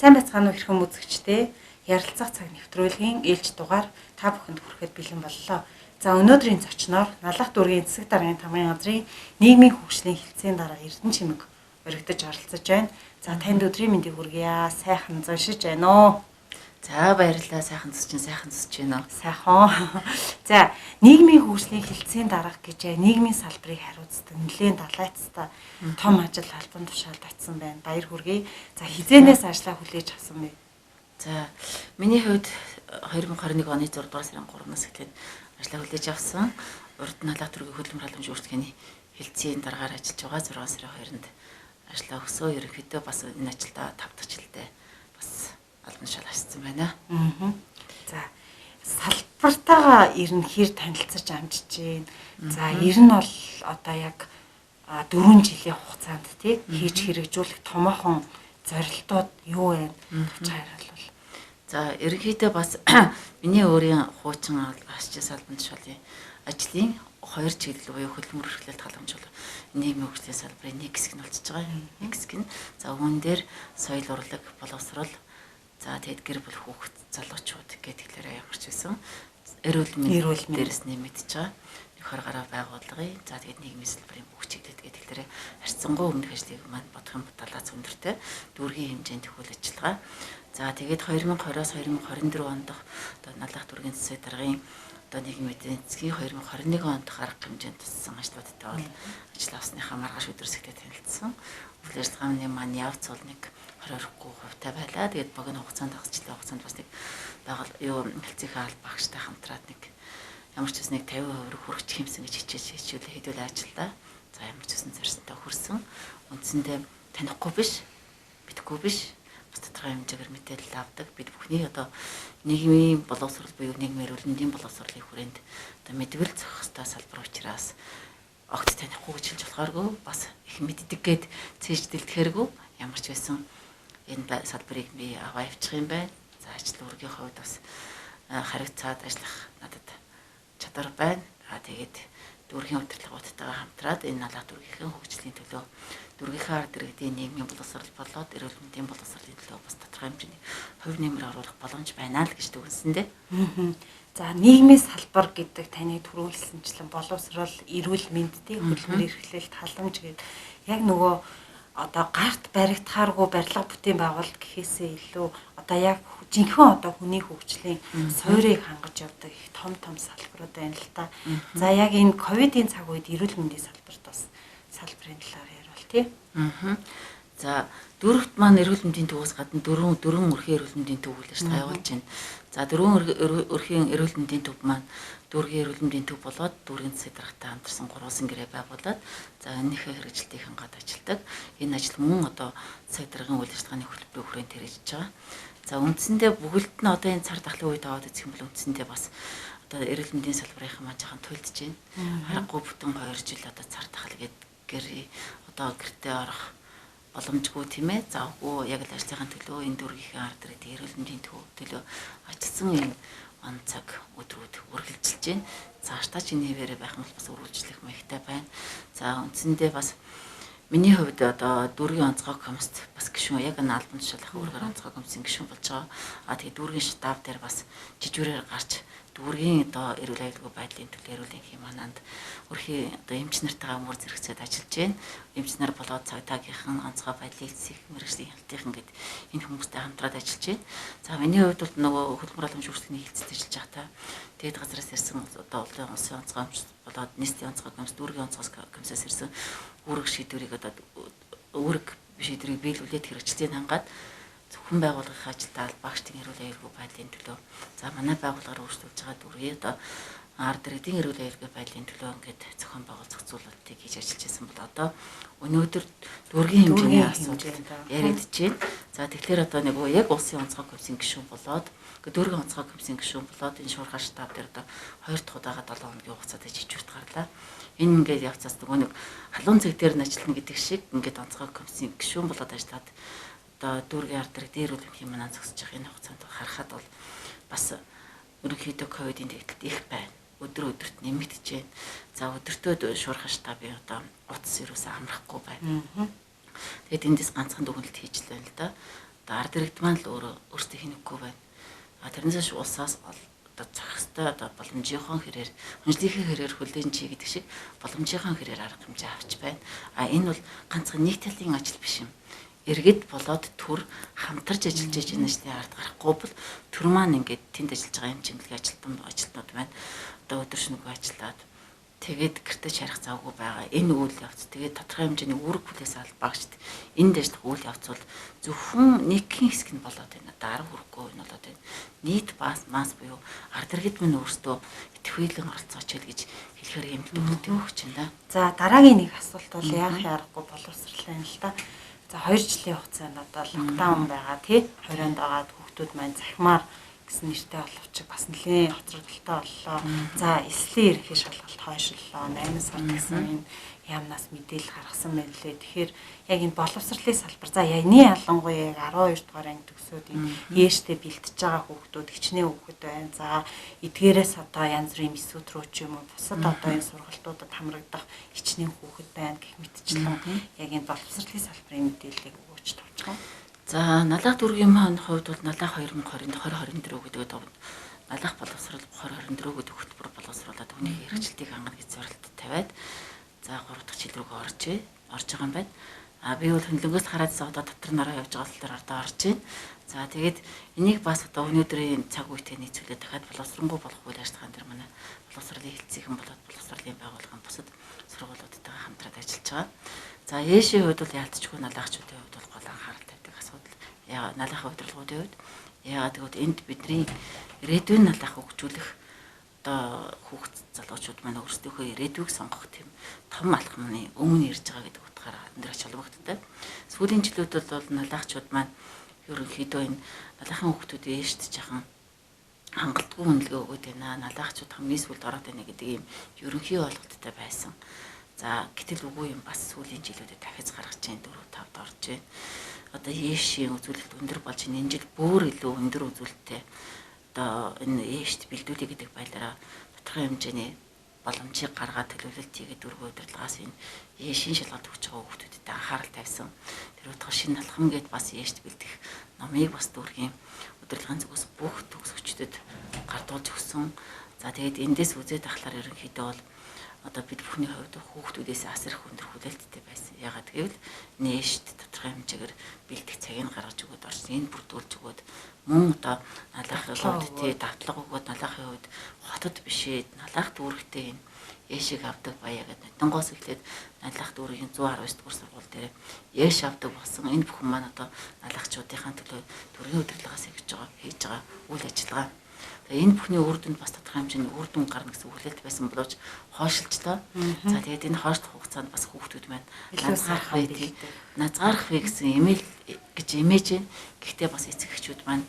Сайн байцгаана уу хэрхэн үзэгчдээ. Ярилцах цаг нэвтрүүлгийн ээлж дугаар та бүхэнд хүрэхэд бэлэн боллоо. За өнөөдрийн зочноор Налах дүүргийн засаг даргын тамгын газрын нийгмийн хөгжлийн хэлтсийн дарга Эрдэнэ Чимэг өргөдөж оролцож байна. За танд өдрийн мэндийг хүргье. Сайхан зуншиж байна уу? За баярлалаа. Сайхан зүсэж байна уу? Сайхан. За нийгмийн хөгжлийн хэлтсийн дарга гэж нийгмийн салбарыг хариуцдаг нэлээд далайцтай том ажил албан тушаалд очсон байна. Баяр хүргэе. За хизээнээс ажлаа хүлээж авсан бэ? За миний хувьд 2021 оны 6 дугаар сарын 3-наас эхлээд ажлаа хүлээж авсан. Урд Налах дүүргийн хөдөлмөр халамж үйлчлэгээний хэлтсийн даргаар ажиллаж байгаа 6 сарын 2-нд ажлаа өгсөө. Ерөнхийдөө бас энэ ажилдаа 5 дахь жилдээ бас албан тушаал ашигсан байна. За салбартаагаа ер нь хэр танилцаж амжиж байна. За ер нь бол одоо яг 4 жилийн хугацаанд тий хийж хэрэгжүүлэх томоохон зорилтууд юу вэ? Товч хариулвал. За ерөнхийдөө бас миний өөрийн хуучин ашигч албан тушаалын ажлын 2 чиглэл буюу хөдөлмөр эрхлэлт халамжуул нийгмийн хөгжлийн салбарын нэг хэсэг нь болчихж байгаа. Нэг хэсэг нь за үүн дээр соёл урлаг, боловсрол, за тэгэд гэр бүл хүүхэд залуучууд гэдгээр ямар ч байсан эрүүл мэндийн дээрээс нэмэгдэж байгаа. Нөхөр гараа байгууллагын за тэгэд нийгмийн салбарын бүх чиглэлд гэдгээр харьцангуй өмнөх ажлыг маань бодох юм бол талаас өндөртэй дүүргийн хэмжээнд төхөөл ажиллагаа. За тэгээд 2020-оос 2024 онд одоо Налах дүүргийн засаг даргын одоо нийгмийн эдийн засгийн 2021 онд арга хэмжээнд туссан ажлуудтай бол ажил авсныхаа маргааш өдрөөс эхлээд танилцсан. Үйл ажиллагааны маань явц бол нэг 20%-тай байлаа. Тэгээд богино хугацаанд хасчлаа хугацаанд бас нэг хэлцээхээ аль багштай хамтраад нэг ямар ч үс нэг 50% хүрэх хэмсэн гэж хичээлээ хэдүүл ажиллаа. За ямар ч үсэн зорьсонтой хүрсэн. Үндсэндээ танихгүй биш, битггүй биш. Бас тодорхой хэмжээгээр мэдээлэл авдаг. Бид бүхний одоо нийгмийн боловсрол буюу нийгмийн эрүүл мэндийн боловсролын хүрээнд одоо мэдвэл зохих ёстой салбар учраас огт танихгүй гэж хэлж болохооргүй бас их мэддэг гэд цээж дэлдэхэргүй ямар ч байсан энэ салбарыг би аваа явчих юм байна. За ажил үүргийн хувьд бас хариуцаад ажиллах надад чадвар байна. Тэгээд дүүргийн удирдлагуудтайгаа хамтраад энэ Налах дүүргийн хөгжлийн төлөө дүүргийнхээ ард иргэдийн нийгмийн боловсрол болоод эрүүл мэндийн боловсролын төлөө бас тодорхой хэмжээний хувь нэмэр оруулах боломж байна л гэж дүгнэсэндээ. За нийгмийн салбар гэдэг таны төрүүлсэнчлэн боловсрол, эрүүл мэндийн хөдөлмөр эрхлэлт халамж гэдэг яг нөгөө одоо гарт баригдахааргүй барилга бүтээн байгуулалт гэхээсээ илүү одоо яг жинхэнэ одоо хүний хөгжлийн суурийг хангаж явдаг их том салбарууд байна л да. За яг энэ ковидын цаг үед эрүүл мэндийн салбарт бас салбарын талаар ярил тий. За дөрөвт маань эрүүл мэндийн төвөөс гадна дөрвөн өрхийн эрүүл мэндийн төв үйл ажиллагаа явуулж байна. За дөрвөн өрхийн эрүүл мэндийн төв маань дүүргийн эрүүл мэндийн төв болоод дүүргийн засаг даргатай хамтарсан гурван гэрээ байгуулад за энэхээ хэрэгжилтийг хангаад ажилладаг. Энэ ажил мөн одоо засаг даргын үйл ажиллагааны хөтөлбөрийн хүрээнд хэрэгжиж байгаа. За үндсэндээ бүгд нь одоо энэ цар тахлын үед аваад үзэх юм бол үндсэндээ бас одоо эрүүл мэндийн салбарын маань жаахан туйлдж байна. Харахгүй бүтэн 2 жил одоо цар тахал гэдэг одоо гэртээ орох боломжгүй тийм ээ. Завгүй яг л ажлын төлөө энэ дүүргийн ард иргэдийн эрүүл мэндийн төлөө ажилласан юм он цаг өдрүүд үргэлжилж байна. Цаашдаа ч энэ хэвээрээ байх юм бол бас үргэлжлэх маягтай байна. За үндсэндээ бас миний хувьд одоо дүүргийн онцгой комист бас гишүүн яг энэ албан тушаалын үүргээр онцгой комиссийн гишүүн болж байгаа. Тэгээд дүүргийн штаб дээр бас жижигүүрээр гарч дүүргийн одоо эрүүл аюулгүй байдлын төлөө эрүүлийн хэмаананд өрхийн одоо эмч нартайгаа мөр зэрэгцээд ажиллаж байна. Эмч нар болоод цагдаагийнхан онцгой байдлыг эзсэх мэргэжлийн хяналтынхан гэд энэ хүмүүстэй хамтраад ажиллаж байна. За миний хувьд бол нөгөө хөдөлмөр халамж үйлчлэгээний хэлцэд ажиллаж байхдаа тэгээд газраас ирсэн одоо улсын онцгой комисс болоод нийслэлийн онцгой комисс дүүргийн онцгой комиссаас ирсэн үүрэг шийдвэрийг одоо үүрэг шийдвэрийг биелүүлээд хэрэгжилтийг хангаад зөвхөн байгууллагын ажилдаа багштын эрүүл аюулгүй байдлын төлөө за манай байгууллагаар өөрчлөлж байгаа дүүргийн одоо ард иргэдийн эрүүл аюулгүй байдлын төлөө ингээд зохион байгуул зохицуулалтыг хийж ажиллаж байсан бол одоо өнөөдөр дүүргийн хэмжээний асуудал яригдж байна. За тэгэхээр одоо нэг яг улсын онцгой комиссийн гишүүн болоод дүүргийн онцгой комиссийн гишүүн болоод энэ шуурхай штаб дээр одоо 2 дахь удаага 7 хоногийн хугацаанд жижигчүрт гарлаа. Энэ ингээд явцаас нөгөө нэг халуун цэг дээр нь ажиллана гэдэг шиг ингээд онцгой комиссийн гишүүн болоод ажиллаад одоо дүүргийн ард иргэдийн эрүүл мэндийн хэмжээнд зогсож байгаа энэ хугацаанд харахад бол бас ерөнхийдөө ковидын дэгдэлт их байна. Өдөрт нэмэгдэж байна. За өдөртөө шуурхай штабын одоо утас ерөөсөө амрахгүй байна. Тэгээд эндээс ганцхан дүгнэлт хийж л байна л да. одоо ард иргэд маань л өөрсдөө хийнэхгүй байна. Тэрнээс улсаас одоо зохистой одоо боломжийнхоо хэрээр хүнжлийнхээ хэрээр хүлээн чи гэдэг шиг боломжийнхоо хэрээр арга хэмжээ авч байна. Энэ бол ганцхан нэг талын ажил биш юм. Иргэд болоод төр хамтарч ажиллаж байгаа нэшний ард гарахгүй бол төр маань ингээд тэнд ажиллаж байгаа юм чимлэг ажилтнууд байна. Одоо өдөр шөнөгүй ажиллаад тэгээд гэртээ шарах завгүй байгаа. Энэ үйл явц тэгээд тодорхой хэмжээний үүрэг бүлээс албаагчд энд ажиллах үйл явц бол зөвхөн нэгэн хэсэг нь болоод байна. Одоо арга хүрхгүй нь болоод байна. Нийт масс буюу ард иргэд минь өөрсдөө идэвхжүүлэн оролцооч гэж хэлэхээр юм дүрдэг өгч байна. За дараагийн нэг асуулт бол яах аргагүй боловсрал байна л да. За 2 жилийн хугацаанд одоо локдаун байгаа тий 20-нд агаад хүүхдүүд маань захимаар гэсэн нэртэй боловч бас нэлээд хоцрогдолтой боллоо. За эслийн ерөнхий шалгалт хойшлолоо. 8 сард гэсэн энэ яамнаас мэдээлэл гаргасан байлээ. Тэгэхээр яг энэ боловсролын салбар за яны ялангуяа 12 дугаар анги төгсөөд энэ ээжтэй бэлтэж байгаа хүүхдүүд хичнээн хүүхэд байна. За эдгээрээс одоо янз бүрийн эсвүүд рүү ч юм уу бусад одоо энэ сургалтуудад хамрагдах хичнээн хүүхэд байна гэх мэтчлэн яг энэ боловсролын салбарын мэдээллийг өгөөч тавьчихсан. За налах дүүргийн маань хувьд бол налах 2020-2024 гэдэг налах боловсрол 2024 гэдэг хөтөлбөр боловсруулаад үүний хэрэгжилтийг хангана гэж зорилт тавиад за 3 дахь жил рүү орж байгаа юм байна. Би бол хөндлөнгөөс хараад одоо дотор нараа явж байгаа тал дээр одоо орж байна. За тэгээд энийг бас одоо өнөөдрийн цаг үетэй нийцүүлээд дахиад боловсронгуй болох үйл ажиллагаан дээр манай боловсролын хэлтсийнхэн болоод боловсролын байгууллагын бусад сургуулиудтайгаа хамтраад ажиллаж байгаа. За ээшийн хувьд бол яалтчгүй налахчуудын хувьд бол гол анхаарал тавьдаг асуудал. Яа налахын удирдлагуудын хувьд яагаад гэвэл энд бидний ирээдүйн налах хөгжүүлэх одоо хүүхд залуучууд маань өөрсдийнхөө ирээдүйг сонгох тийм том алхмын өмнө ирж байгаа гэдэг утгаараа энэ ач холбогдолтой. Сүүлийн жилүүд бол налахчууд маань ерөнхийдөө энэ налахын хүүхдүүдийн ээжт жахан хангалтгүй үнэлгээ өгöd байна. Налахчууд хамгийн сүүлд ороод байна гэдэг ийм ерөнхий ойлголттой байсан. За гэтэл үгүй юм бас сүүлийн жилүүдэд дахиж гаргаж जैन 4-5-д орж байна. Одоо ээшийн үзүүлэлт өндөр болж энэ жил бүр илүү өндөр үзүүлэлттэй одоо энэ ээшт бэлдүүлэх гэдэг байлаараа тодорхой хэмжээний боломжийг гаргаад төлөвлөлт хийгээд дөрвөн удирдлагаас энэ ээшийн шалгалт өгч байгаа хүүхдүүдэд анхаарал тавьсан. Тэр утгаар шинэ алхам гээд бас ээшт бэлдэх номыг бас дүүргийн удирдлагын зүгээс бүх төгсөгчдөд гардуулж өгсөн. За тэгээд эндээс үзээд ахлаар ерөнхийдөө бол одоо бид бүхний хувьд хүүхдүүдээс асар их өндөр хүлээлттэй байсан. Ягаад гэвэл нээшт тодорхой хэмжээгээр бэлдэх цагийг гаргаж өгöd орсон. Энэ бүрдүүлж өгöd мөн одоо налахын хувьд тий давтлага өгöd налахын хувьд хотод бишээ налах дүүрэгтэй энэ ээшиг авдаг баяа гэдэг Нонгоос эхлээд налах дүүргийн 119 дугаар сургууль дээр ээш авдаг болсон. Энэ бүхэн маань одоо налахчуудынхаа төлөө төрийн удирдлагаас хийж байгаа үйл ажиллагаа. Энэ бүхний үр дүнд бас тодорхой хэмжээний үр дүн гарна гэсэн хүлээлт байсан боловч хойшилчлоо. За тэгээд энэ хойшлох хугацаанд бас хүүхдүүд маань назгарах вэ гэсэн имэйл гэж имэж байна. Гэхдээ бас эцэг эхчүүд маань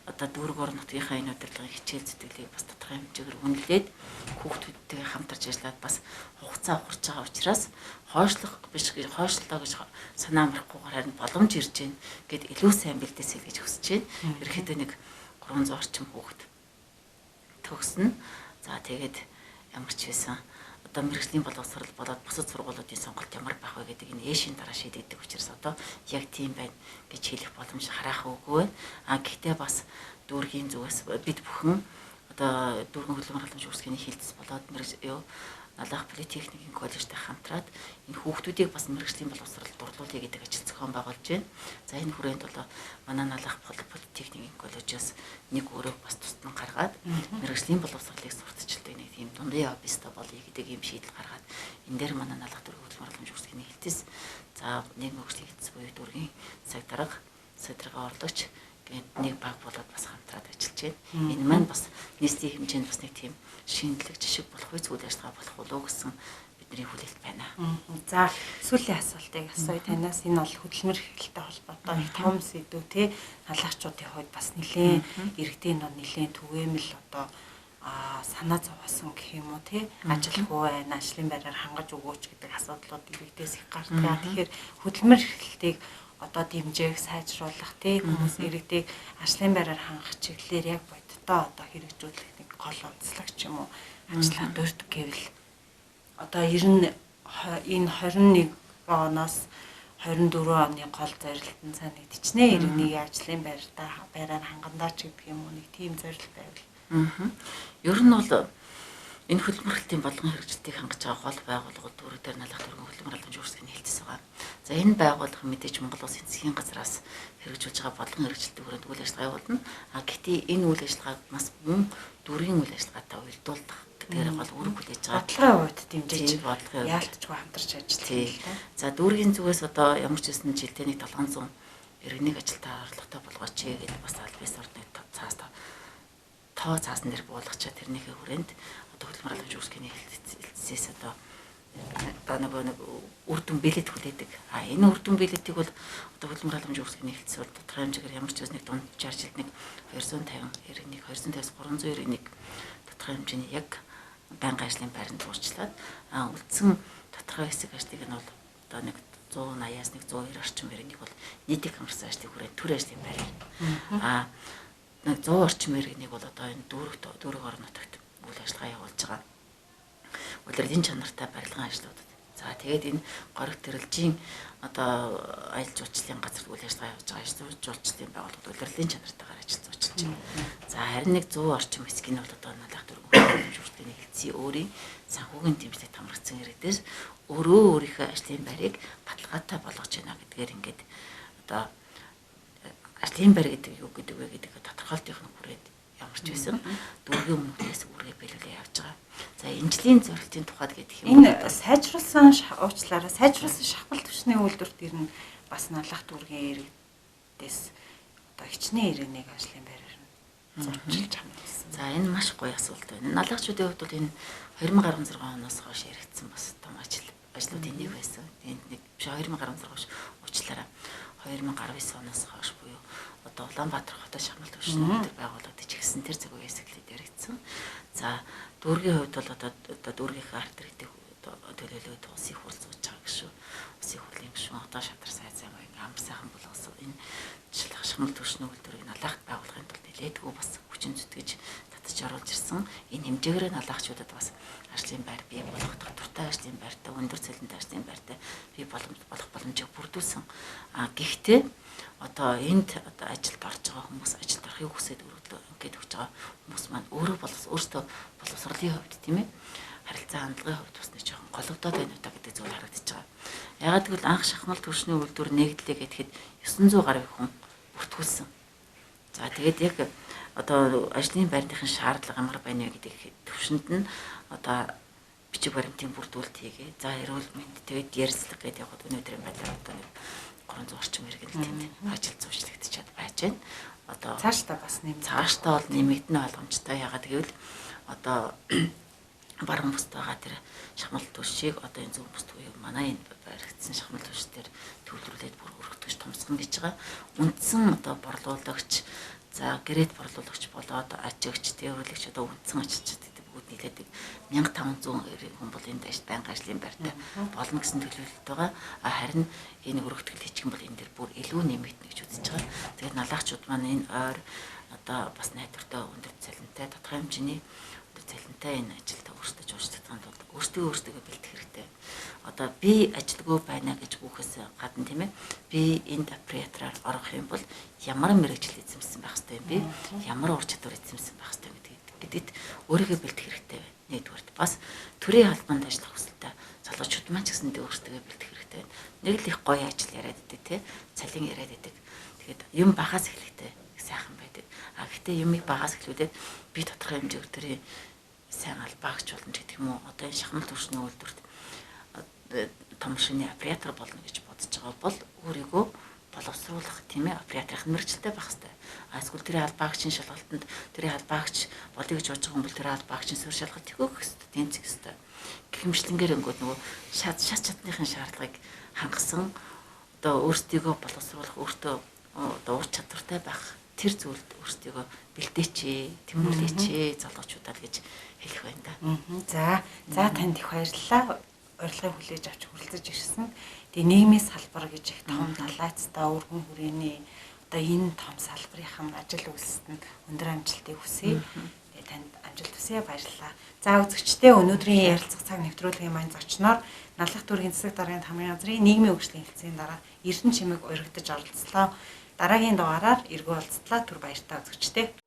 одоо дүүрэг орон нутгийнхаа энэ удирдлагын хичээл зүтгэлийг бас тодорхой хэмжээгээр үнэлээд хүүхдүүдтэйгээ хамтарч ажиллаад бас хугацаа ухарч байгаа учраас хойшлох биш хойшлоо гэж санаа амрахгүйгээр харин боломж ирж байна гэд илүү сайн бэлдээсэй гэж хүсэж байна. Ерөнхийдөө нэг 300 орчим хүүхэд төгснө. За тэгээд ямар ч байсан одоо мэрэгжлийн боловсрол болоод бусад сургуулиудын сонголт ямар байх вэ гэдэг энэ ээшийн дараа шийдэгдэх учраас одоо яг тийм байна гэж хэлэх боломж харах үгүй. Гэхдээ бас дүүргийн зүгээс бид бүхэн одоо дүүргийн хөдөлмөр халамж үүсгэний хилцс болоод налах политехникийн коллежтэй хамтраад энэ хүүхдүүдийг бас мэрэгжлийн боловсролд дурлуулъя гэдэг ажил зохион байгуулж байна. За энэ хүрээнд бол манай налах политехникийн коллежоос нэг өрөө бас тусдан гаргаад мэрэгжлийн боловсролыг сурталчилдаг нэг тийм дундын явбиста болъё гэдэг ийм шийдэл гаргаад энэ дээр манай налах дүүргийн хөдөлмөр халамж үүсгэний хилцс за нийгмийн хөгжлийн хилцс буюу дүүргийн цаг дарга орлогч нэг баг болоод бас хамтраад ажиллаж байна. Энэ маань бас нийслэлийн хэмжээнд бас нэг тийм шинэлэг жишг болох үйл ажиллагаа болох болов гэсэн бидний хүлээлт байна. За сүүлийн асуултыг асууя танаас энэ бол хөдөлмөр эрхлэлтэй холбоотой их том сэдв тий налахчуудын хувьд бас нэлээд иргэдийн нон нэлээд түгээмэл одоо санаа зовоосон гэх юм уу тий ажилгүй байна ажлын байраар хангаж өгөөч гэдэг асуудлууд иргэдээс их гардаг. Тэгэхээр хөдөлмөр эрхлэлтийг одоо дэмжээх сайжруулах тий хүмүүс иргэдийг ажлын байраар хангах чиглэлээр яг бодитоо одоо хэрэгжүүлэх нэг гол онцлог ч юм уу ажиллагаа дурддаг гэвэл одоо ер нь энэ 21 оноос 24 оны гол зорилт нь санагдчихнэ. Иргэний ажлын байраар хангандаач гэдэг юм уу, нэг тийм зорилт байвал. Ер нь бол энэ хөдөлмөрлөлтийн болгон хэрэгжилтийг хангаж байгаа гол байгууллагууд дүүрэг дээр налах төргийн хөдөлмөр халамж үүсгэн хэлсэн байгаа. За энэ байгууллага мэдээж Монгол Улсын засгийн газраас хэрэгжүүлж байгаа болгон хэрэгжилтийн хүрээнд үйл ажиллагаа явуулна. Гэхдээ энэ үйл ажиллагааг бас мөн дүүргийн үйл ажиллагаатай уялдуулах гэдгээр гол үүрэг хүлээж байгаа. Бодлогын хувьд дэмжиж бодлогын яалтчгүй хамтарч ажиллана. За дүүргийн зүгээс одоо ямар ч гэсэн жилдээ 700 иргэнийг ажилдаа орлоготой болгооч гэдэг бас аль бис орны тоо цаасан дээр буулгачаа тэрнийхээ хүрээнд одоо хөдөлмөр халамж үүсгэний хэлтсээс одоо нэг үр дүн билет хүлээдэг. Энэ үр дүн билетийг бол одоо хөдөлмөр халамж үүсгэний хэлтс бол тодорхой хэмжээгээр ямар ч үсник дунджаар жилд нэг 250 иргэнийг 250-аас 300 иргэнийг тодорхой хэмжээний яг байнгын ажлын байранд дуурчлаад үлдсэн тодорхой хэсэг ажлыг нь бол одоо нэг 180-аас 120 орчим иргэнийг бол нийтийн хамарсан ажлын хүрээнд төр ажлын байраар нэг 100 орчим иргэнийг бол одоо энэ дүүрэг орон нутагт үйл ажиллагаа явуулж байгаа. Удирдлагын чанартай барилгын ажлуудад. За тэгээд энэ гориг тэрэлжийн одоо аялал жуулчлалын газар үйл ажиллагаа явуулж байгаа жуулчлалын байгууллагууд удирдлагын чанартайгаар ажиллаж байна. За харин нэг 100 орчим хэсгийг нь бол одоо налах дөрвөн жуулчлалын хэлтсийн өөрийн санхүүгийн тэмцэлд хамрагдсан иргэдээс өөрийнхөө ажлын байрыг баталгаатай болгож байна гэдгээр ингээд одоо ажлын байр гэдэг юу гэдэг вэ гэдэг тодорхойлтын хүрээд ямар ч байсан дүүргийн өмнөөс үүргээ биелүүлээ явж байгаа. За энэ жилийн зорилтын тухайд гэдэг юм. Энэ сайжруулсан уучлаарай, сайжруулсан шахмал төвчний үйлдвэрт ирнэ бас налах дүүргийн иргэдээс одоо хичнээн иргэнийг ажлын байраар нь зурчилж хамгаалсан. За энэ маш гоё асуулт байна. Налагчдын хувьд бол энэ 2016 оноос хойш яригдсан бас том ажлуудын нэг байсан. Энд нэг 2016 уучлаарай 2019 оноос хойш буюу одоо Улаанбаатар хотод шахмал төвчний үйлдвэр байгуулагдаж ирсэн тэр цаг үеэс эхлээд яригдсан. За дүүргийн хувьд бол одоо дүүргийнхээ арт иргэдэг төлөөлөлт улсын хурл зууж байгаа гэж шүү. Улсын хурлын гишүүн одоо шадар сайн ам сайхан болгосон энэ шахмал төвчний үйлдвэрийг налахт байгуулахын тулд нэлээдгүй бас хүчин зүтгэж татаж оруулж ирсэн. Энэ хэмжээгээр налахчуудад бас ажлын байр бий болгох дуртай ажлын байртай өндөр цалинтай ажлын байртай бий болох боломжийг бүрдүүлсэн. Гэхдээ одоо энд одоо ажилд орж байгаа хүмүүс ажилд орохыг хүсээд өргөдлөө ингээд өгч байгаа хүмүүс маань өөртөө боловсролын хувьд тийм ээ харилцаа хандлагын хувьд бас нэг жоохон гологдоод байна уу гэдэг зүйл харагдаж байгаа. Ягаад гэвэл анх шахмал төвчний үйлдвэр нэгдлээ гэхэд 900 гаруй хүн бүртгүүлсэн. За тэгээд яг одоо ажлын байрныхын шаардлага ямар байна вэ гэдэг төвшөнд нь одоо бичиг баримтын бүрдүүлэлт хийгээ. За эрүүл мэнд тэгээд ярилцлага гэдэг яг өнөөдрийн байдлаар одоо нэг 300 орчим иргэн тэнд ажил зуучлагдчихад байж байна. Одоо цаашдаа бас цаашдаа бол нэмэгдэнэ ойлгомжтой. Ягаад гэвэл одоо баруун бүст байгаа тэр шахмал төвшийг одоо энэ зүүн бүст буюу манай энэ баригдсан шахмал төвш дээр төвлөрүүлээд бүр өргөдгөж томсгоно гэж байгаа. Үндсэн одоо борлуулагч, за гэрээт борлуулагч болоод ажигч, тээвэрлэгч одоо үндсэн ажилчид бүгд нийлээд 1500 хүн бол энэ дэш байнгын ажлын байртай болно гэсэн төлөвлөлт байгаа. Харин энэ өргөдгөл хийчих юм бол энэ дээр бүр илүү нэмэгдэнэ гэж үзэж байгаа. Тэгээд налаагчид маань энэ ойр одоо бас найдвартай өндөр цалинтай тодорхой хэмжээний цалинтай энэ ажилдаа өөрсдөө жуулчлахын тулд өөртөө бэлдэх хэрэгтэй. Одоо би ажилгүй байна гэж бүхээс гадна тийм ээ. Би энд аппаратаар орох юм бол ямар мэрэгжил эзэмсэн байх хэрэгтэй юм бэ? Ямар ур чадвар эзэмсэн байх хэрэгтэй гэдэгт өөрийгөө бэлдэх хэрэгтэй байна. Нэгдүгээрт бас төрийн албанд ажиллах хүсэлтэй залуучууд маань ч гэсэндээ өөрсдөө бэлдэх хэрэгтэй байна. Нэг л их гоё ажил яриад идэг тий. Цалин яриад идэг. Тэгээд юм багаас эхлэхтэй сайхан байдаг. Гэхдээ юмыг багаас эхлүүлээд би тодорхой хэмжээгээр төрийн сайн албаагч болно гэдэг юм уу? Одоо энэ шахмал төвчний үйлдвэрт том шинэ оператор болно гэж бодож байгаа бол өөрийгөө боловсруулах тийм ээ операторын мэргэжилтэй байх хэрэгтэй. Эсвэл тэрийн албаагчийн шалгалтанд тэрийн албаагч болъё гэж бодож байгаа хүн бол тэрийн албаагчийн суурь шалгалт өгөх хэрэгтэй, тэнцэх хэрэгтэй. Гэхмэчлэнгээр өнгөд нөгөө шат чадныхын шаардлагыг хангасан одоо өөрсдийгөө боловсруулах, өөртөө одоо ур чадвартай байх тэр зүйлд өөрсдийгөө бэлдээч, тэмүүлээч залуучуудаа гэж хэлэх байна да. За танд их баярлалаа. Урилгыг хүлээж авч хүрэлцэж ирсэн. Тэгээ нийгмийн салбар гэж их том талаацтай өргөн хүрээний одоо энэ том салбарынхан ажил үйлсэд нь өндөр амжилтыг хүсье. танд амжилт хүсье, баярлалаа. За үзэгчдээ өнөөдрийн ярилцах цаг нэвтрүүлгийн маань зочноор Налах дүүргийн засаг даргын хамгаалалтын газрын нийгмийн хөгжлийн хэлтсийн дараа Эрдэнэ чимэг урагдж оролцлоо. Дараагийн дугаараар эргүү уулзтлаа. Түр баяртай үзэгчдээ.